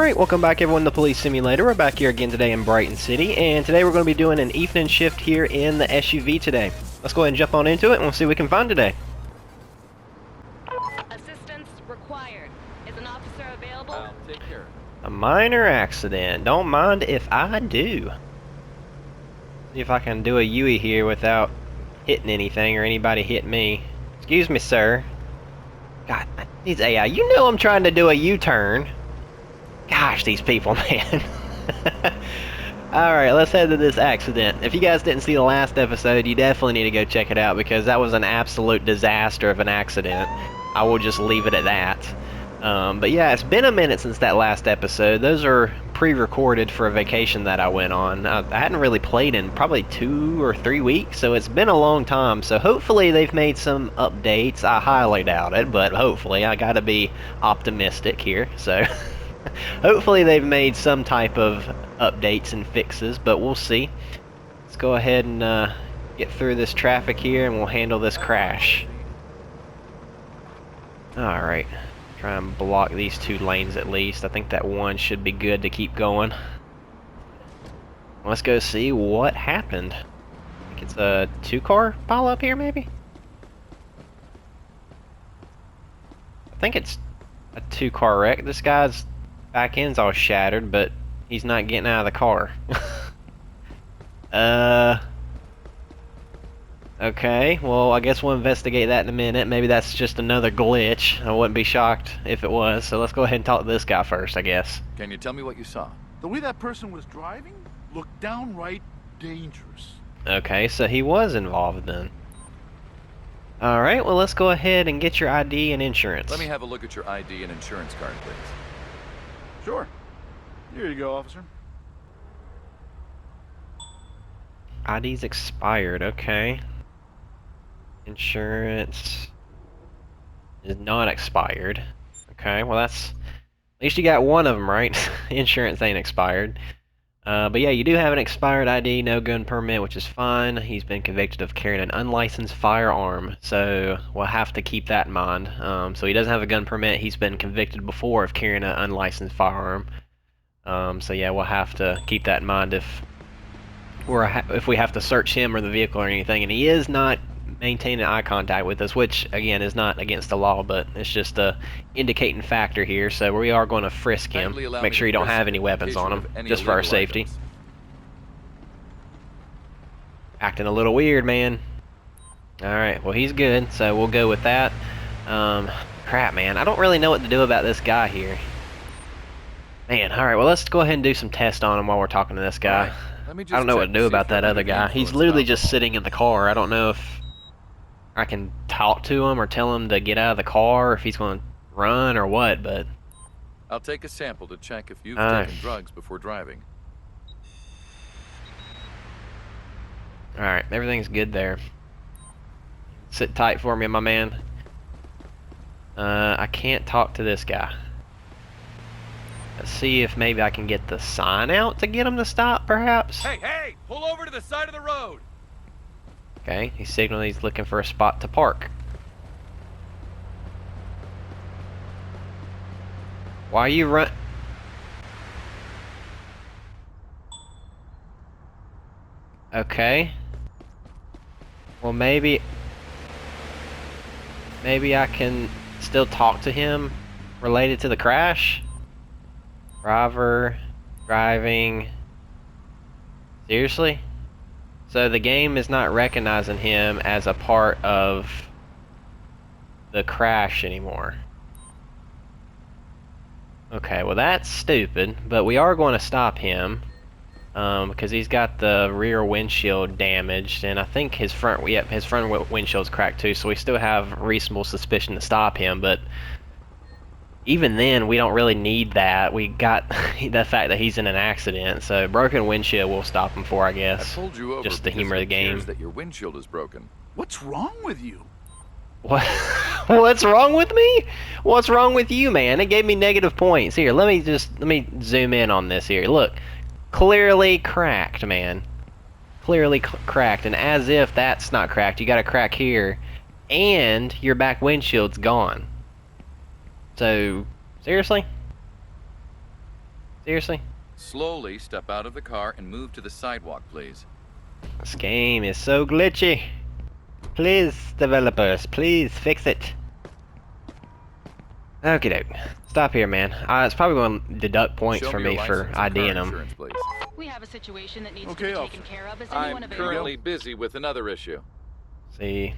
Alright, welcome back everyone to Police Simulator. We're back here again today in Brighton City, and today we're going to be doing an evening shift here in the SUV today. Let's go ahead and jump on into it and we'll see what we can find today. Assistance required. Is an officer available? I'll take care. A minor accident. Don't mind if I do. See if I can do a U-turn here without hitting anything or anybody hit me. Excuse me, sir. God, these AI. You know I'm trying to do a U-turn. Gosh, these people, man. Alright, let's head to this accident. If you guys didn't see the last episode, you definitely need to go check it out because that was an absolute disaster of an accident. I will just leave it at that. But yeah, it's been a minute since that last episode. Those are pre-recorded for a vacation that I went on. I hadn't really played in probably 2 or 3 weeks, so it's been a long time. So hopefully they've made some updates. I highly doubt it, but hopefully. I gotta be optimistic here, so... Hopefully they've made some type of updates and fixes, but we'll see. Let's go ahead and get through this traffic here and we'll handle this crash. Alright, try and block these 2 lanes at least. I think that one should be good to keep going. Let's go see what happened. I think it's a 2-car pile up here maybe? I think it's a 2-car wreck. This guy's back end's all shattered, but he's not getting out of the car. Okay, well, I guess we'll investigate that in a minute. Maybe that's just another glitch. I wouldn't be shocked if it was, so let's go ahead and talk to this guy first, I guess. Can you tell me what you saw? The way that person was driving looked downright dangerous. Okay, so he was involved then. Alright, well, let's go ahead and get your ID and insurance. Let me have a look at your ID and insurance card, please. Sure. Here you go, officer. ID's expired, okay. Insurance is not expired. Okay, well that's... At least you got one of them right. Insurance ain't expired. But yeah, you do have an expired ID, no gun permit, which is fine. He's been convicted of carrying an unlicensed firearm, so we'll have to keep that in mind. So he doesn't have a gun permit. He's been convicted before of carrying an unlicensed firearm. So yeah, we'll have to keep that in mind if we have to search him or the vehicle or anything. And he is not maintaining eye contact with us, which again is not against the law, but it's just a indicating factor here. So we are going to frisk him, make sure you don't have any weapons on him, just for our safety. Acting a little weird, man. Alright, well he's good, so we'll go with that. Crap, man, I don't really know what to do about this guy here. Man, alright, well let's go ahead and do some tests on him while we're talking to this guy. I don't know what to do about that other guy. He's literally just sitting in the car. I don't know if I can talk to him or tell him to get out of the car, or if he's going to run or what, but... I'll take a sample to check if you've taken drugs before driving. Alright, everything's good there. Sit tight for me, my man. I can't talk to this guy. Let's see if maybe I can get the sign out to get him to stop, perhaps? Hey, pull over to the side of the road. Okay, he's signaling he's looking for a spot to park. Why are you run... Okay. Well, maybe I can still talk to him related to the crash? Driver, driving... Seriously? So the game is not recognizing him as a part of the crash anymore. Okay, well that's stupid, but we are going to stop him because he's got the rear windshield damaged, and I think his front windshield's cracked too, so we still have reasonable suspicion to stop him, but even then, we don't really need that. We got the fact that he's in an accident, so broken windshield will stop him for, I guess. I pulled you over just the humor of the game. that your windshield is broken. What's wrong with you? What? What's wrong with me? What's wrong with you, man? It gave me negative points. Here, let me zoom in on this here. Look, clearly cracked, man. Clearly cracked, and as if that's not cracked, you got a crack here, and your back windshield's gone. So, seriously? Seriously? Slowly step out of the car and move to the sidewalk, please. This game is so glitchy. Please, developers, please fix it. Okie doke. Stop here, man. It's probably going to deduct points Show for me your me for license and car IDing them. insurance, please. We have a situation that needs Okay, to be taken officer. care of. Is anyone I'm available? currently busy with another issue. See.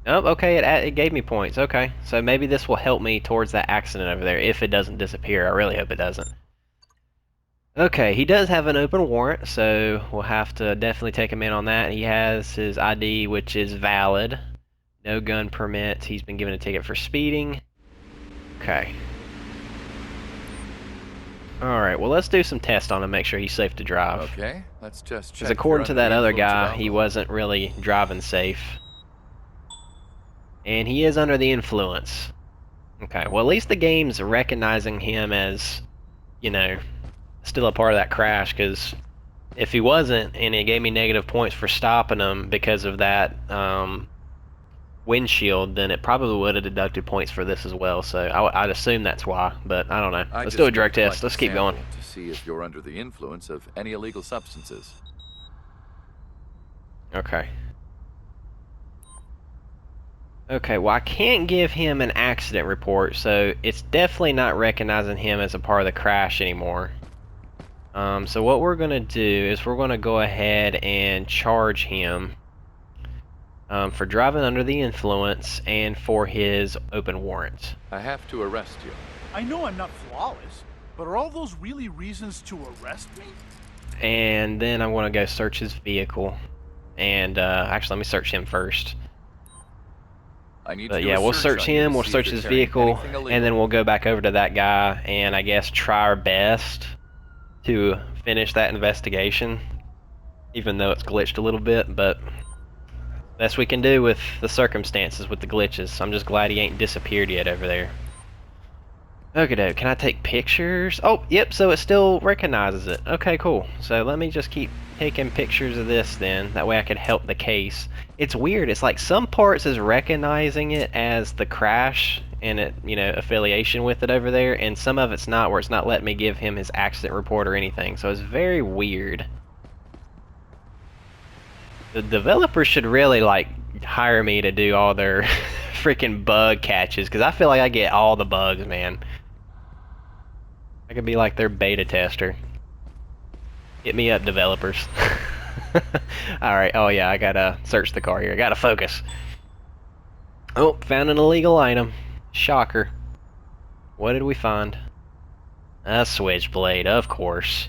Oh, okay, it gave me points. Okay, so maybe this will help me towards that accident over there if it doesn't disappear. I really hope it doesn't. Okay, he does have an open warrant, so we'll have to definitely take him in on that. He has his ID, which is valid. No gun permit. He's been given a ticket for speeding. Okay. Alright, well, let's do some tests on him, make sure he's safe to drive. Okay, let's just check. Because if according you're to under that the other influence of guy, he alcohol. wasn't really driving safe. And he is under the influence. Okay, well, at least the game's recognizing him as, you know, still a part of that crash, because if he wasn't, and it gave me negative points for stopping him because of that windshield, then it probably would have deducted points for this as well, so I'd assume that's why, but I don't know. I Let's just do a gotta drug collect test. a Let's keep going. sample to see if you're under the influence of any illegal substances. Okay. Okay, well, I can't give him an accident report, so it's definitely not recognizing him as a part of the crash anymore. So what we're going to do is we're going to go ahead and charge him for driving under the influence and for his open warrant. I have to arrest you. I know I'm not flawless, but are all those really reasons to arrest me? And then I'm going to go search his vehicle. And actually, let me search him first. I need But to do yeah, a we'll search search on you him, to we'll see if search you're his carrying vehicle, anything illegal. and then we'll go back over to that guy and I guess try our best to finish that investigation, even though it's glitched a little bit, but best we can do with the circumstances with the glitches. I'm just glad he ain't disappeared yet over there. Okay, doke, can I take pictures? Oh, yep, so it still recognizes it. Okay, cool. So let me just keep taking pictures of this then. That way I could help the case. It's weird. It's like some parts is recognizing it as the crash and it, you know, affiliation with it over there, and some of it's not, where it's not letting me give him his accident report or anything. So it's very weird. The developers should really, like, hire me to do all their freaking bug catches, because I feel like I get all the bugs, man. I could be like their beta tester. Hit me up, developers. Alright, oh yeah, I gotta search the car here. I gotta focus. Oh, found an illegal item. Shocker. What did we find? A switchblade, of course.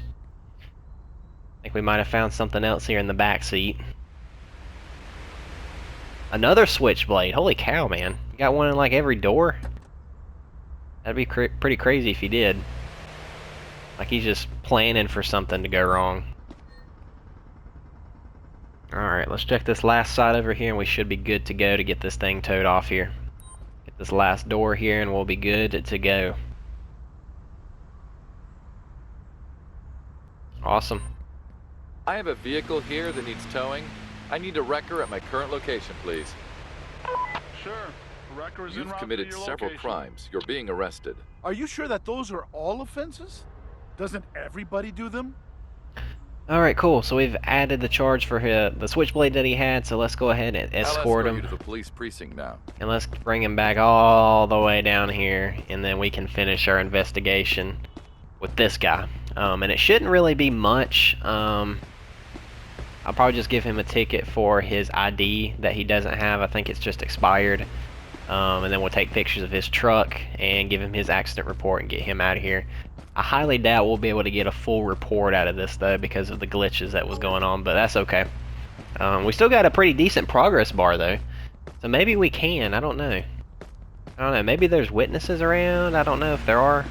I think we might have found something else here in the back seat. Another switchblade. Holy cow, man. You got one in like every door? That'd be pretty crazy if he did. Like he's just planning for something to go wrong. Alright, let's check this last side over here and we should be good to go to get this thing towed off here. Get this last door here and we'll be good to go. Awesome. I have a vehicle here that needs towing. I need a wrecker at my current location, please. Sure. The wrecker is en You've route to committed your several location. crimes. You're being arrested. Are you sure that those are all offenses? Doesn't everybody do them? Alright, cool. So we've added the charge for the switchblade that he had, so let's go ahead and I'll escort you him. to the police precinct now. And let's bring him back all the way down here, and then we can finish our investigation with this guy. And it shouldn't really be much. I'll probably just give him a ticket for his ID that he doesn't have. I think it's just expired. And then we'll take pictures of his truck and give him his accident report and get him out of here. I highly doubt we'll be able to get a full report out of this though because of the glitches that was going on, but that's okay. We still got a pretty decent progress bar though, so maybe we can. I don't know. I don't know. Maybe there's witnesses around. I don't know if there are.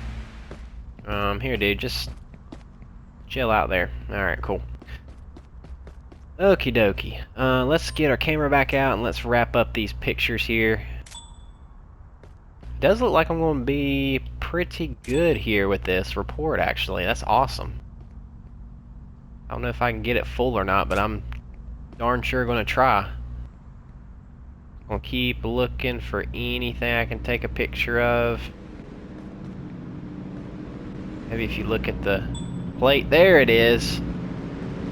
Here, dude, just chill out there. All right, cool. Okie dokie. Let's get our camera back out and let's wrap up these pictures here. Does look like I'm going to be pretty good here with this report, actually. That's awesome. I don't know if I can get it full or not, but I'm darn sure going to try. I'll keep looking for anything I can take a picture of. Maybe if you look at the plate, there it is.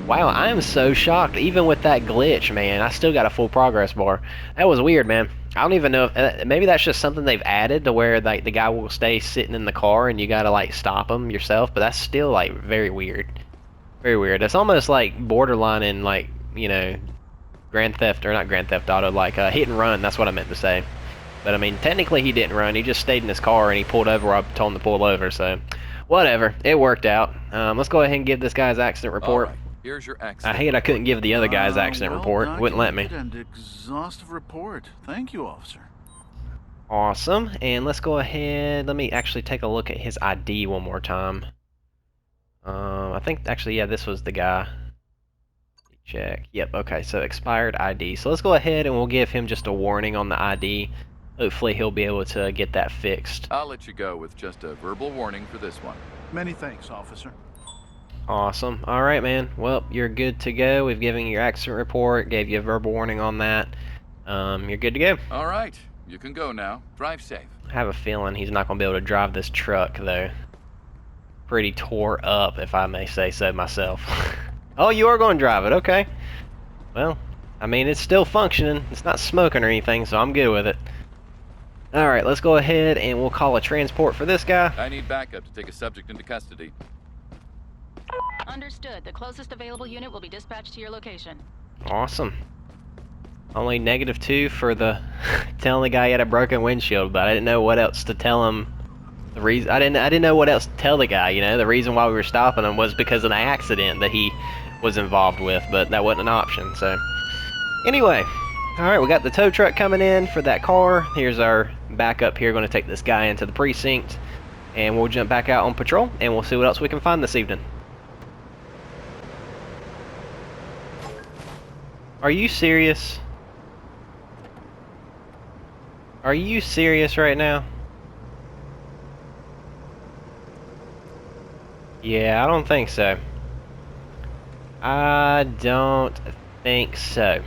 Wow, I am so shocked. Even with that glitch, man, I still got a full progress bar. That was weird, man. I don't even know if maybe that's just something they've added to where like the guy will stay sitting in the car and you gotta like stop him yourself. But that's still like very weird. Very weird. It's almost like borderline in like Grand Theft or not Grand Theft Auto, like hit and run. That's what I meant to say. But I mean, technically he didn't run. He just stayed in his car and he pulled over. I told him to pull over. So whatever. It worked out. Let's go ahead and give this guy's accident report. All right, here's your I accident. hate I couldn't give the other guy's accident report. It wouldn't let me. And exhaustive report. Thank you, officer. Awesome. And let's go ahead. Let me actually take a look at his ID one more time. I think actually, yeah, this was the guy. Check. Yep. Okay. So expired ID. So let's go ahead and we'll give him just a warning on the ID. Hopefully he'll be able to get that fixed. I'll let you go with just a verbal warning for this one. Many thanks, officer. Awesome. All right, man. Well, you're good to go. We've given you your accident report, gave you a verbal warning on that. You're good to go. All right, you can go now. Drive safe. I have a feeling he's not going to be able to drive this truck, though. Pretty tore up, if I may say so myself. Oh, you are going to drive it. Okay. Well, I mean, it's still functioning. It's not smoking or anything, so I'm good with it. All right, let's go ahead and we'll call a transport for this guy. I need backup to take a subject into custody. Understood. The closest available unit will be dispatched to your location. Awesome. Only -2 for the telling the guy he had a broken windshield, but I didn't know what else to tell him. The reason I didn't know what else to tell the guy. The reason why we were stopping him was because of the accident that he was involved with, but that wasn't an option. So anyway, all right, we got the tow truck coming in for that car. Here's our backup here. Going to take this guy into the precinct, and we'll jump back out on patrol, and we'll see what else we can find this evening. Are you serious? Are you serious right now? Yeah, I don't think so. I don't think so.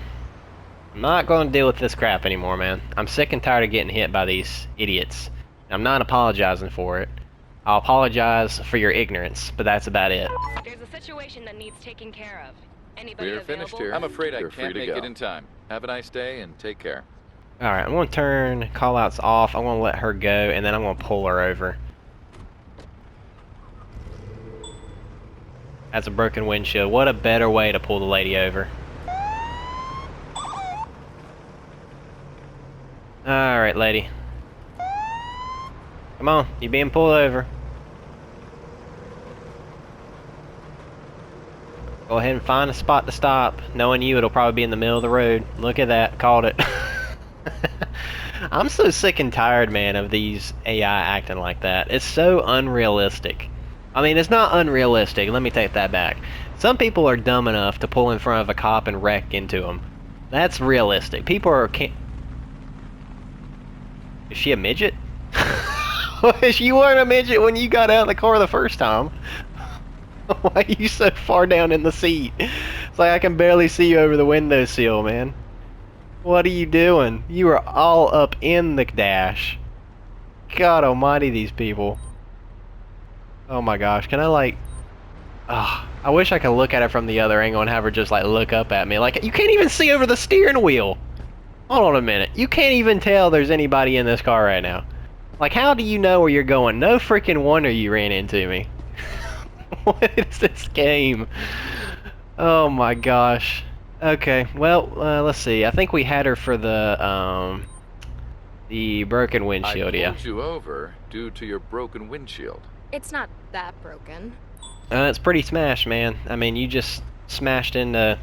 I'm not going to deal with this crap anymore, man. I'm sick and tired of getting hit by these idiots. I'm not apologizing for it. I'll apologize for your ignorance, but that's about it. There's a situation that needs taking care of. Anybody We're available? finished here. I'm afraid I You're free can't to make go. it in time. Have a nice day and take care. Alright, I'm going to turn callouts off. I'm going to let her go, and then I'm going to pull her over. That's a broken windshield. What a better way to pull the lady over. Alright, lady. Come on, you're being pulled over. Go ahead and find a spot to stop. Knowing you, it'll probably be in the middle of the road. Look at that, called it. I'm so sick and tired, man, of these AI acting like that. It's so unrealistic. I mean, it's not unrealistic. Let me take that back. Some people are dumb enough to pull in front of a cop and wreck into him. That's realistic. People are... Is she a midget? You weren't a midget when you got out of the car the first time. Why are you so far down in the seat? It's like I can barely see you over the windowsill, man. What are you doing? You are all up in the dash. God almighty, these people. Oh my gosh, can I like... I wish I could look at it from the other angle and have her just like look up at me. Like, you can't even see over the steering wheel. Hold on a minute. You can't even tell there's anybody in this car right now. Like, how do you know where you're going? No freaking wonder you ran into me. What is this game? Oh my gosh. Okay, well, let's see. I think we had her for the broken windshield, I pulled you over due to your broken windshield. It's not that broken. It's pretty smashed, man. I mean, you just smashed into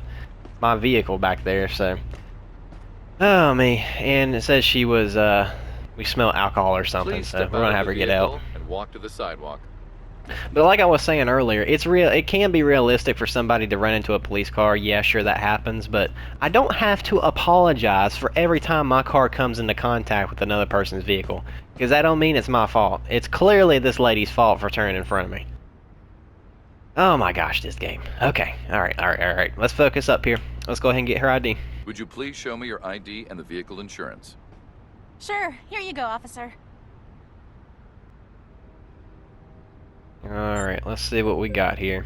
my vehicle back there, so... Oh, me. And it says she was, we smell alcohol or something, Please so step we're gonna out have of her the get out. vehicle and walk to the sidewalk. But like I was saying earlier, it's real. It can be realistic for somebody to run into a police car. Yeah, sure, that happens, but I don't have to apologize for every time my car comes into contact with another person's vehicle, because that don't mean it's my fault. It's clearly this lady's fault for turning in front of me. Oh my gosh, this game. Okay, all right. Let's focus up here. Let's go ahead and get her ID. Would you please show me your ID and the vehicle insurance? Sure, here you go, officer. Alright, let's see what we got here.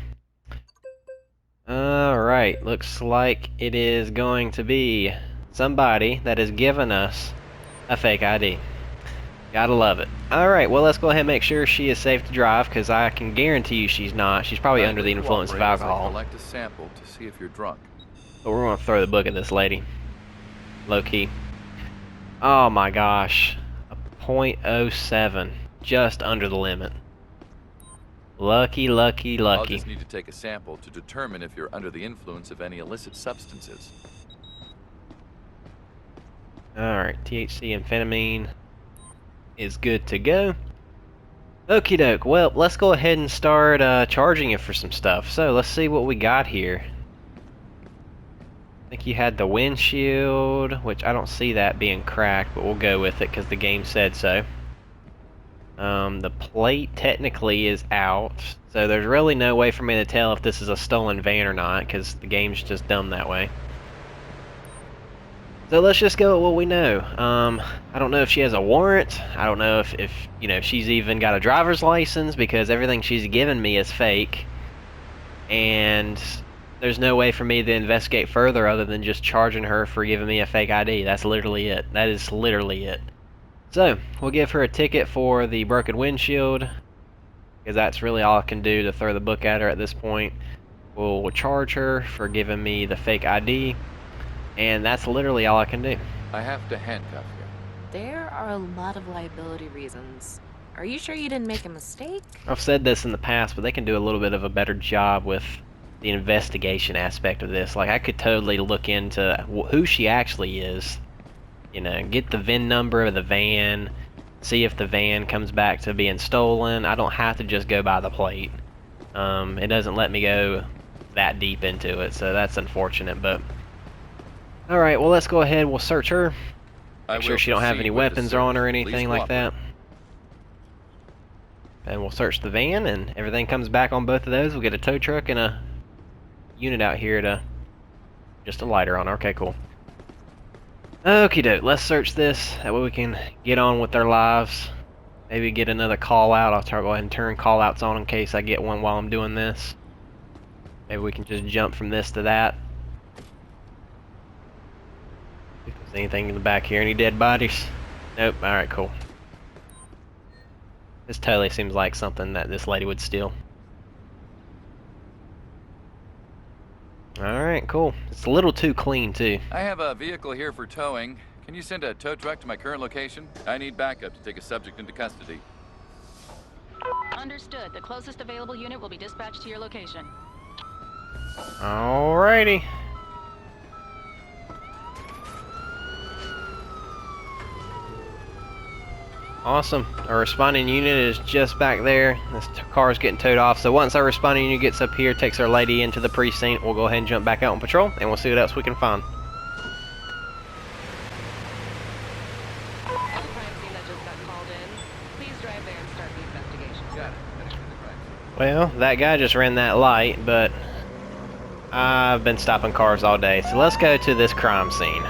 Alright, looks like it is going to be somebody that has given us a fake ID. Gotta love it. Alright, well let's go ahead and make sure she is safe to drive, because I can guarantee you she's not. She's probably under the influence of Cooperate as I alcohol. collect a sample to see if you're drunk. But we're gonna throw the book at this lady. Low key. Oh my gosh. A .07. Just under the limit. Lucky, lucky, I'll lucky. just need to take a sample to determine if you're under the influence of any illicit substances. Alright, THC amphetamine is good to go. Okie doke. Well, let's go ahead and start charging you for some stuff. So, let's see what we got here. I think you had the windshield, which I don't see that being cracked, but we'll go with it because the game said so. The plate technically is out, so there's really no way for me to tell if this is a stolen van or not, because the game's just dumb that way. So let's just go with what we know. I don't know if she has a warrant. I don't know if you know, she's even got a driver's license, because everything she's given me is fake. And there's no way for me to investigate further other than just charging her for giving me a fake ID. That's literally it. That is literally it. So, we'll give her a ticket for the broken windshield, because that's really all I can do to throw the book at her at this point. We'll charge her for giving me the fake ID, and that's literally all I can do. I have to handcuff you. There are a lot of liability reasons. Are you sure you didn't make a mistake? I've said this in the past, but they can do a little bit of a better job with the investigation aspect of this. Like, I could totally look into who she actually is. You know, get the VIN number of the van, see if the van comes back to being stolen. I don't have to just go by the plate. It doesn't let me go that deep into it, so that's unfortunate, but... Alright, well let's go ahead, we'll search her. Make sure she don't have any weapons on her or anything like that. And we'll search the van, and everything comes back on both of those. We'll get a tow truck and a unit out here to... just a lighter on her. Okay, cool. Okie doke, let's search this. That way we can get on with our lives. Maybe get another call out. I'll go ahead and turn call outs on in case I get one while I'm doing this. Maybe we can just jump from this to that. If there's anything in the back here, any dead bodies? Nope, alright, cool. This totally seems like something that this lady would steal. Alright, cool. It's a little too clean, too. I have a vehicle here for towing. Can you send a tow truck to my current location? I need backup to take a subject into custody. Understood. The closest available unit will be dispatched to your location. Alrighty. Awesome. Our responding unit is just back there. This car is getting towed off. So once our responding unit gets up here, takes our lady into the precinct, we'll go ahead and jump back out on patrol, and we'll see what else we can find. Crime scene that just got called in. Please drive there and start the investigation. Got it. Well, that guy just ran that light, but I've been stopping cars all day. So let's go to this crime scene.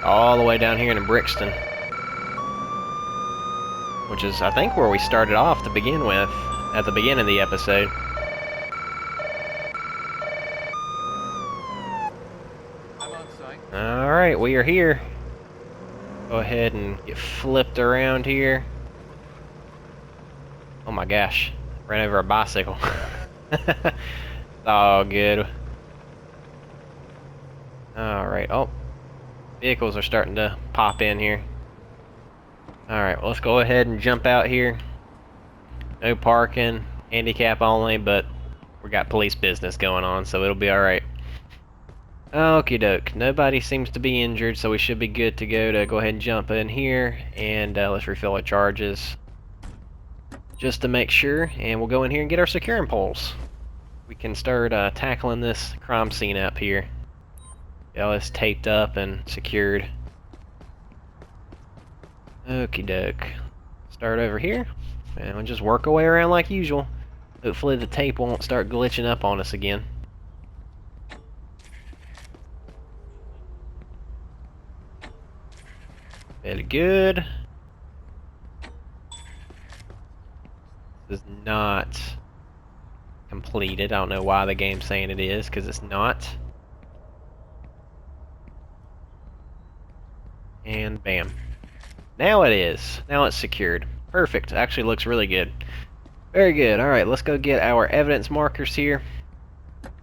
All the way down here in Brixton, which is, I think, where we started off to begin with, at the beginning of the episode. I'm on site. Alright, we are here. Go ahead and get flipped around here. Oh my gosh, ran over a bicycle. It's all good. Alright, oh. Vehicles are starting to pop in here. Alright, well, let's go ahead and jump out here. No parking, handicap only, but we got police business going on, so it'll be alright. Okie doke. Nobody seems to be injured, so we should be good to go ahead and jump in here, and let's refill our charges. Just to make sure, and we'll go in here and get our securing poles. We can start tackling this crime scene up here. Get all this taped up and secured. Okie doke. Start over here, and we'll just work our way around like usual. Hopefully the tape won't start glitching up on us again. Very good. This is not completed. I don't know why the game's saying it is, because it's not. And bam. Now it is. Now it's secured. Perfect. Actually looks really good. Very good. Alright, let's go get our evidence markers here.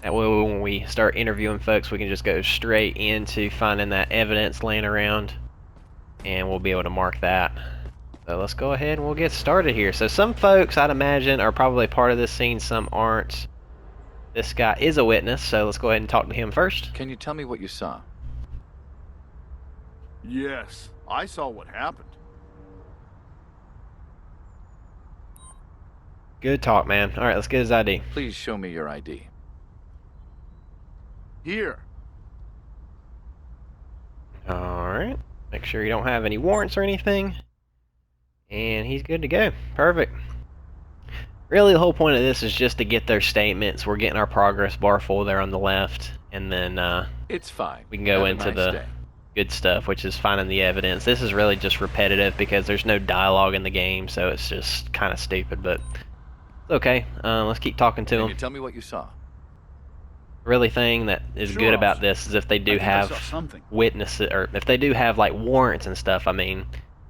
That way when we start interviewing folks, we can just go straight into finding that evidence laying around. And we'll be able to mark that. So let's go ahead and we'll get started here. So some folks, I'd imagine, are probably part of this scene, some aren't. This guy is a witness, so let's go ahead and talk to him first. Can you tell me what you saw? Yes, I saw what happened. Good talk, man. Alright, let's get his ID. Please show me your ID. Here. Alright. Make sure you don't have any warrants or anything. And he's good to go. Perfect. Really, the whole point of this is just to get their statements. We're getting our progress bar full there on the left. And then It's fine. we can go Have a into nice the day. good stuff, which is finding the evidence. This is really just repetitive because there's no dialogue in the game, so it's just kind of stupid, but it's okay. Let's keep talking to Can them. you tell me what you saw? Really thing that is Sure, good about officer. this is if they I do think I have saw something. witnesses, or if they do have like warrants and stuff, I mean,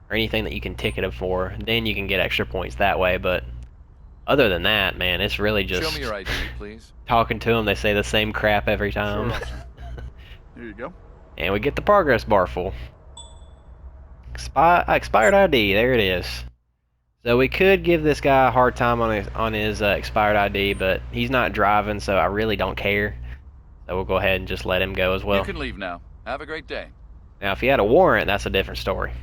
or anything that you can ticket them for, then you can get extra points that way, but other than that, man, it's really just Show me your ID, please. talking to them. They say the same crap every time. Sure, officer. Here you go. And we get the progress bar full. Expired ID, there it is. So we could give this guy a hard time on his expired ID, but he's not driving, so I really don't care. So we'll go ahead and just let him go as well. You can leave now. Have a great day. Now, if he had a warrant, that's a different story.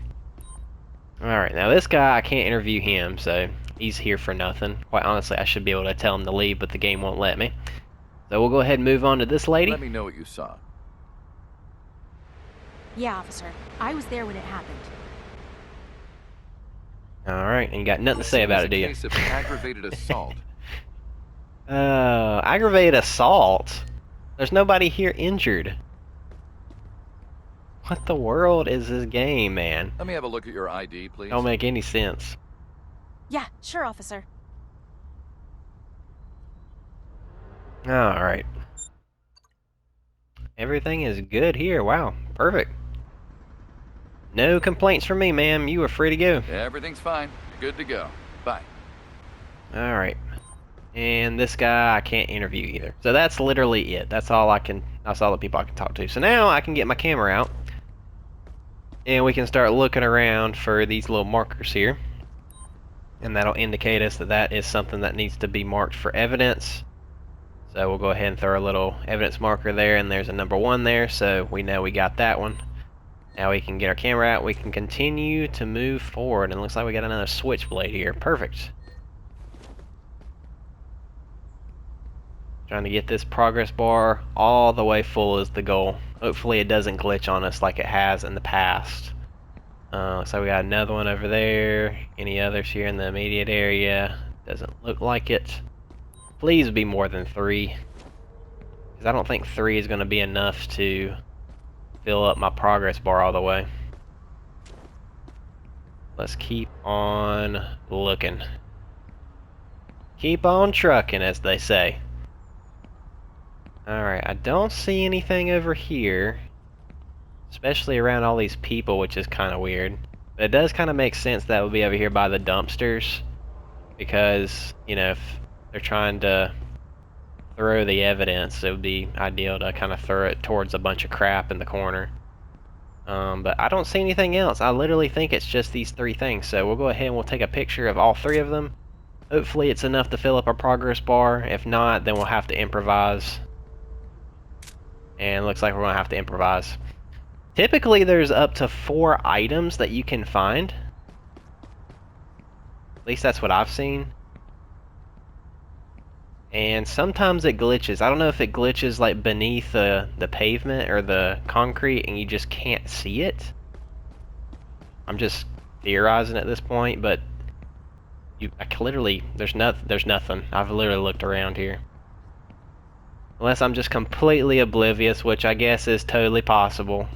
Alright, now this guy, I can't interview him, so he's here for nothing. Quite honestly, I should be able to tell him to leave, but the game won't let me. So we'll go ahead and move on to this lady. Let me know what you saw. Yeah, officer. I was there when it happened. Alright, and you got nothing to say about it, do you? It's a case of aggravated assault. Aggravated assault? There's nobody here injured. What the world is this game, man? Let me have a look at your ID, please. Don't make any sense. Yeah, sure, officer. Alright. Everything is good here. Wow. Perfect. No complaints from me, ma'am. You are free to go. Everything's fine. You're good to go. Bye. Alright. And this guy I can't interview either. So that's literally it. That's all the people I can talk to. So now I can get my camera out. And we can start looking around for these little markers here. And that'll indicate us that that is something that needs to be marked for evidence. So we'll go ahead and throw a little evidence marker there, and there's a number 1 there, so we know we got that one. Now we can get our camera out, we can continue to move forward, and it looks like we got another switchblade here. Perfect. Trying to get this progress bar all the way full is the goal. Hopefully it doesn't glitch on us like it has in the past. Looks like we got another one over there. Any others here in the immediate area? Doesn't look like it. Please be more than 3. Because I don't think 3 is going to be enough to fill up my progress bar all the way. Let's keep on looking. Keep on trucking, as they say. Alright, I don't see anything over here. Especially around all these people, which is kind of weird. But it does kind of make sense that would be over here by the dumpsters. Because, you know, if they're trying to throw the evidence, it would be ideal to kind of throw it towards a bunch of crap in the corner. But I don't see anything else. I literally think it's just these 3 things. So we'll go ahead and we'll take a picture of all 3 of them. Hopefully it's enough to fill up our progress bar. If not, then we'll have to improvise. And it looks like we're going to have to improvise. Typically there's up to 4 items that you can find. At least that's what I've seen. And sometimes it glitches. I don't know if it glitches like beneath the pavement or the concrete and you just can't see it. I'm just theorizing at this point, but there's nothing. I've literally looked around here. Unless I'm just completely oblivious, which I guess is totally possible.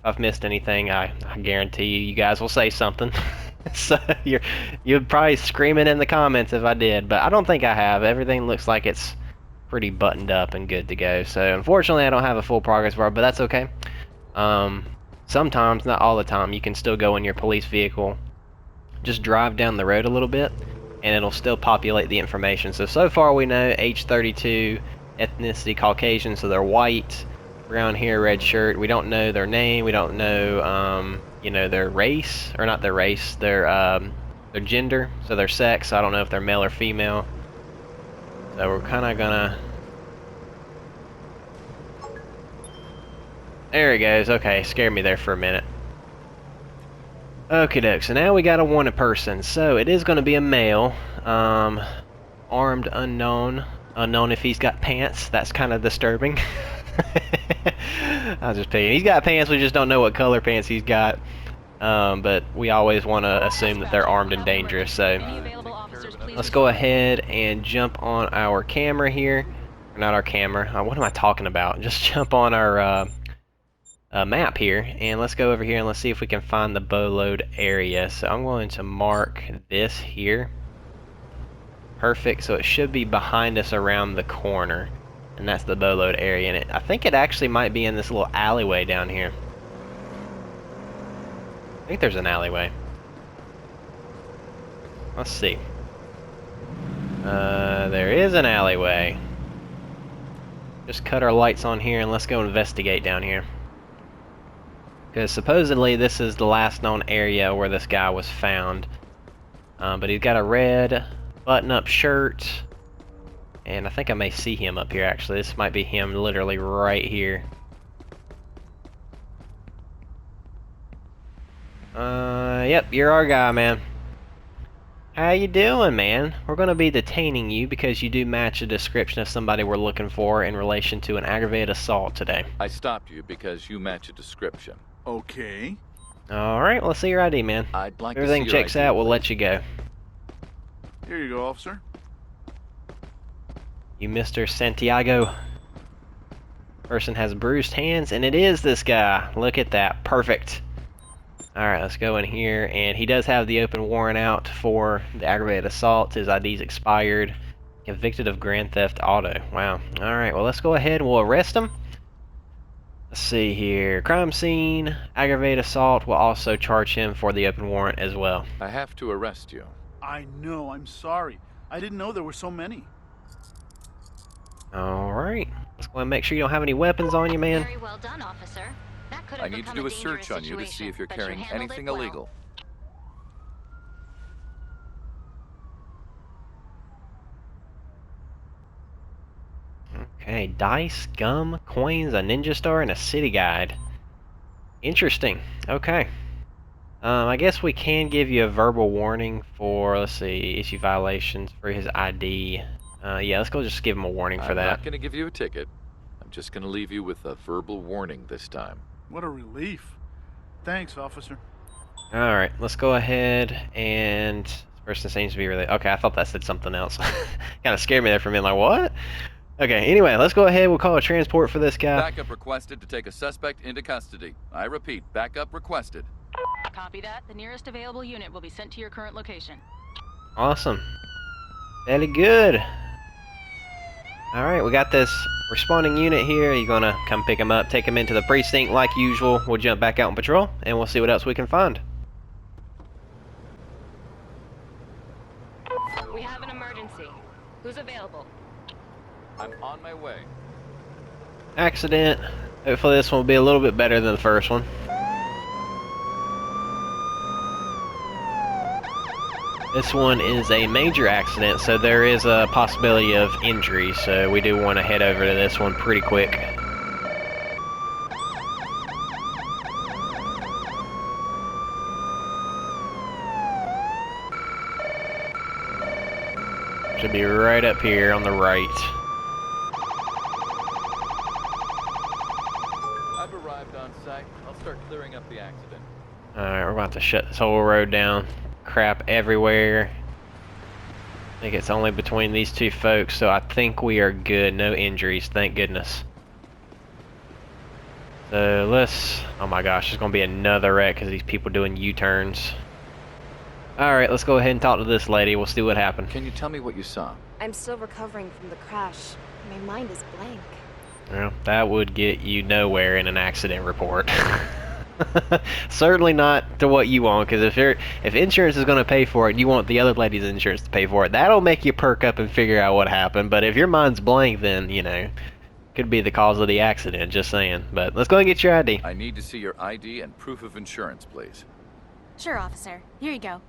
I've missed anything, I guarantee you guys will say something. So you're probably screaming in the comments if I did, but I don't think I have. Everything looks like it's pretty buttoned up and good to go. So unfortunately, I don't have a full progress bar, but that's okay. Sometimes, not all the time, you can still go in your police vehicle, just drive down the road a little bit, and it'll still populate the information. So far we know age 32, ethnicity Caucasian, so they're white, brown hair, red shirt. We don't know their name. We don't know, you know, their race, or not their race, their gender, so their sex. I don't know if they're male or female. So we're kind of gonna. There he goes. Okay, scared me there for a minute. Okie doke, so now we got a wanted person. So it is going to be a male. Armed unknown. Unknown if he's got pants. That's kind of disturbing. I was just picking. He's got pants, we just don't know what color pants he's got. But we always want to assume that they're armed and dangerous. So Any available officers, please let's go ahead and jump on our camera here. Or not our camera. What am I talking about? Just jump on our map here, and let's go over here and let's see if we can find the bow load area. So I'm going to mark this here. Perfect, so it should be behind us around the corner, and that's the bow load area. And I think it actually might be in this little alleyway down here. I think there's an alleyway. Let's see. There is an alleyway. Just cut our lights on here and let's go investigate down here. Because supposedly this is the last known area where this guy was found. But he's got a red button-up shirt. And I think I may see him up here actually. This might be him literally right here. Yep, you're our guy, man. How you doing, man? We're going to be detaining you because you do match a description of somebody we're looking for in relation to an aggravated assault today. I stopped you because you match a description. Okay. Alright, let's see your ID, man. I'd like If everything to see your checks ID, out, we'll please. let you go. Here you go, officer. You Mr. Santiago. Person has bruised hands, and it is this guy. Look at that. Perfect. Alright, let's go in here, and he does have the open warrant out for the aggravated assault. His ID's expired. Convicted of grand theft auto. Wow. Alright, well let's go ahead and we'll arrest him. Let's see here. Crime scene, aggravated assault. We'll also charge him for the open warrant as well. I have to arrest you. I know, I'm sorry. I didn't know there were so many. Alright. Let's go ahead and make sure you don't have any weapons on you, man. Very well done, officer. That could I have need to become do a dangerous search on you to see situation, if you're but you carrying handled anything it well. illegal. Okay, dice, gum, coins, a ninja star, and a city guide. Interesting. Okay. I guess we can give you a verbal warning for, let's see, issue violations for his ID. Yeah, let's go just give him a warning for I'm that. not going to give you a ticket. I'm just going to leave you with a verbal warning this time. What a relief. Thanks, officer. Alright, let's go ahead and... This person seems to be really... Okay, I thought that said something else. Kind of scared me there for a minute, like, what? Okay, anyway, let's go ahead. We'll call a transport for this guy. Backup requested to take a suspect into custody. I repeat, backup requested. Copy that. The nearest available unit will be sent to your current location. Awesome. Very good. Alright, we got this responding unit here. You're gonna come pick him up, take him into the precinct like usual. We'll jump back out on patrol, and we'll see what else we can find. We have an emergency. Who's available? I'm on my way. Accident. Hopefully this one will be a little bit better than the first one. This one is a major accident, so there is a possibility of injury, so we do want to head over to this one pretty quick. Should be right up here on the right. I've arrived on site. I'll start clearing up the accident. Alright, we're about to shut this whole road down. Crap everywhere. I think it's only between these two folks, so I think we are good. No injuries, thank goodness. So let's... Oh my gosh, there's going to be another wreck because these people doing U-turns. Alright, let's go ahead and talk to this lady. We'll see what happened. Can you tell me what you saw? I'm still recovering from the crash. My mind is blank. Well, that would get you nowhere in an accident report. Certainly not to what you want, because if insurance is going to pay for it, you want the other lady's insurance to pay for it. That'll make you perk up and figure out what happened. But if your mind's blank, then, you know, could be the cause of the accident, just saying. But let's go and get your ID. I need to see your ID and proof of insurance, please. Sure, officer. Here you go.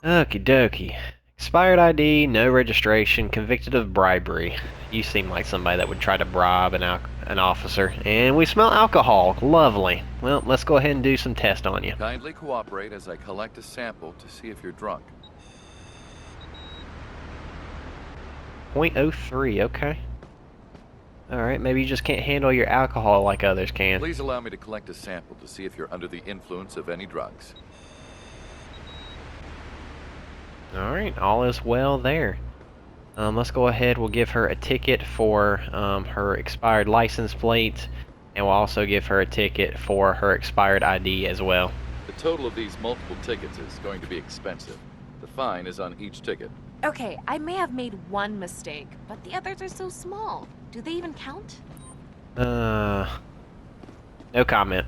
Okie dokie. Expired ID, no registration, convicted of bribery. You seem like somebody that would try to bribe an officer. And we smell alcohol. Lovely. Well, let's go ahead and do some tests on you. Kindly cooperate as I collect a sample to see if you're drunk. 0.03, okay. Alright, maybe you just can't handle your alcohol like others can. Please allow me to collect a sample to see if you're under the influence of any drugs. Alright, all is well there. Let's go ahead, we'll give her a ticket for her expired license plate, and we'll also give her a ticket for her expired ID as well. The total of these multiple tickets is going to be expensive. The fine is on each ticket. Okay, I may have made one mistake, but the others are so small. Do they even count? No comment.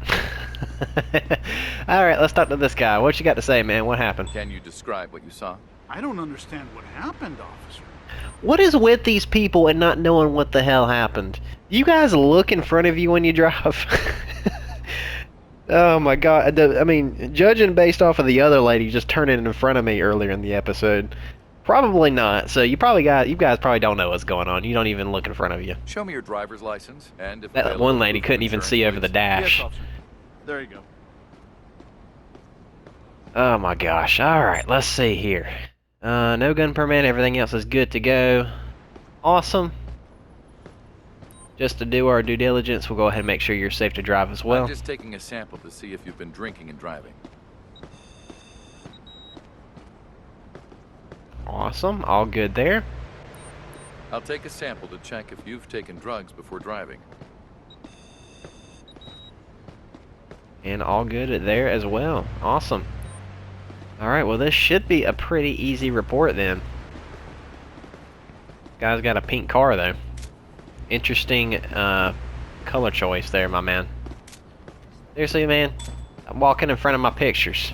Alright, let's talk to this guy. What you got to say, man? What happened? Can you describe what you saw? I don't understand what happened, officer. What is with these people and not knowing what the hell happened? You guys look in front of you when you drive? Oh my god. I mean, judging based off of the other lady just turning in front of me earlier in the episode, probably not. So you guys probably don't know what's going on. You don't even look in front of you. Show me your driver's license and if That available, one lady proof of couldn't even insurance, see over the please. dash. Yes, officer. There you go. Oh my gosh. Alright, let's see here. No gun permit, everything else is good to go. Awesome. Just to do our due diligence, we'll go ahead and make sure you're safe to drive as well. I'm just taking a sample to see if you've been drinking and driving. Awesome, all good there. I'll take a sample to check if you've taken drugs before driving. And all good there as well. Awesome. Alright, well this should be a pretty easy report then. Guy's got a pink car though. Interesting color choice there, my man. Seriously, man, I'm walking in front of my pictures.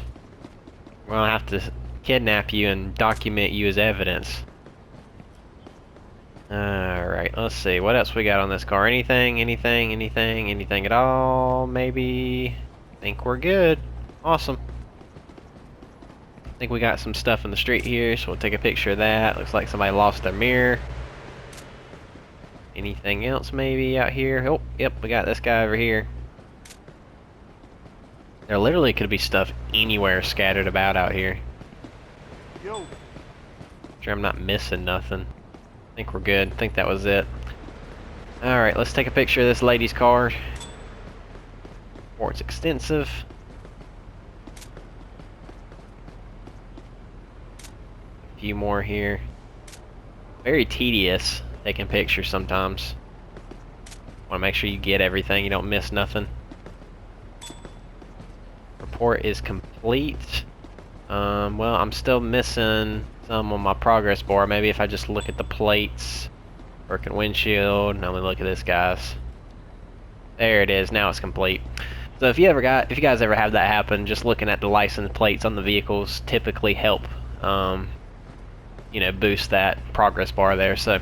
We're gonna have to kidnap you and document you as evidence. Alright, let's see. What else we got on this car? Anything at all? Maybe? Think we're good. Awesome. I think we got some stuff in the street here, so we'll take a picture of that. Looks like somebody lost their mirror. Anything else maybe out here? Oh, yep, we got this guy over here. There literally could be stuff anywhere scattered about out here. Yo. Sure I'm not missing nothing. I think we're good. I think that was it. Alright, let's take a picture of this lady's car. Report's extensive. A few more here. Very tedious taking pictures sometimes. Want to make sure you get everything, you don't miss nothing. Report is complete. Well, I'm still missing some on my progress bar. Maybe if I just look at the plates, broken windshield. Now we look at this, guys. There it is. Now it's complete. So if you guys ever have that happen, just looking at the license plates on the vehicles typically help, you know, boost that progress bar there. So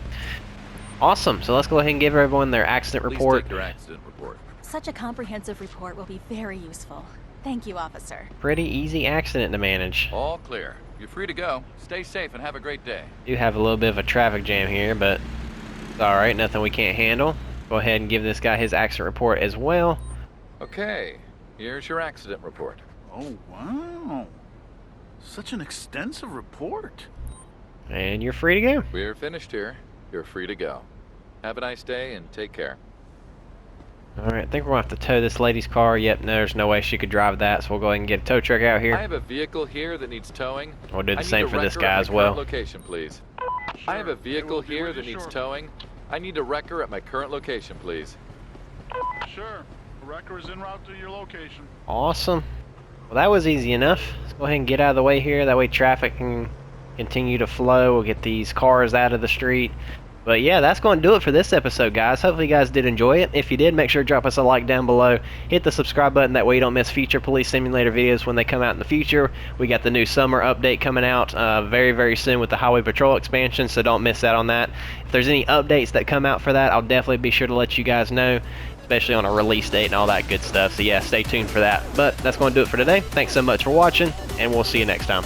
awesome. So let's go ahead and give everyone their accident Please report. take your accident report. Such a comprehensive report will be very useful. Thank you, officer. Pretty easy accident to manage. All clear. You're free to go. Stay safe and have a great day. Do have a little bit of a traffic jam here, but it's alright, nothing we can't handle. Go ahead and give this guy his accident report as well. Okay, here's your accident report. Oh, wow. Such an extensive report. And you're free to go. We're finished here. You're free to go. Have a nice day and take care. Alright, I think we're going to have to tow this lady's car. Yep, no, there's no way she could drive that, so we'll go ahead and get a tow truck out here. I have a vehicle here that needs towing. We'll do the I need same a for this record guy of as my current well. Location, please. I have a vehicle here that needs towing. I need a wrecker at my current location, please. Sure. The wrecker is en route to your location. Awesome. Well, that was easy enough. Let's go ahead and get out of the way here. That way traffic can continue to flow. We'll get these cars out of the street. But yeah, that's going to do it for this episode, guys. Hopefully you guys did enjoy it. If you did, make sure to drop us a like down below. Hit the subscribe button. That way you don't miss future police simulator videos when they come out in the future. We got the new summer update coming out very, very soon with the Highway Patrol expansion, so don't miss out on that. If there's any updates that come out for that, I'll definitely be sure to let you guys know, especially on a release date and all that good stuff. So yeah, stay tuned for that. But that's going to do it for today. Thanks so much for watching, and we'll see you next time.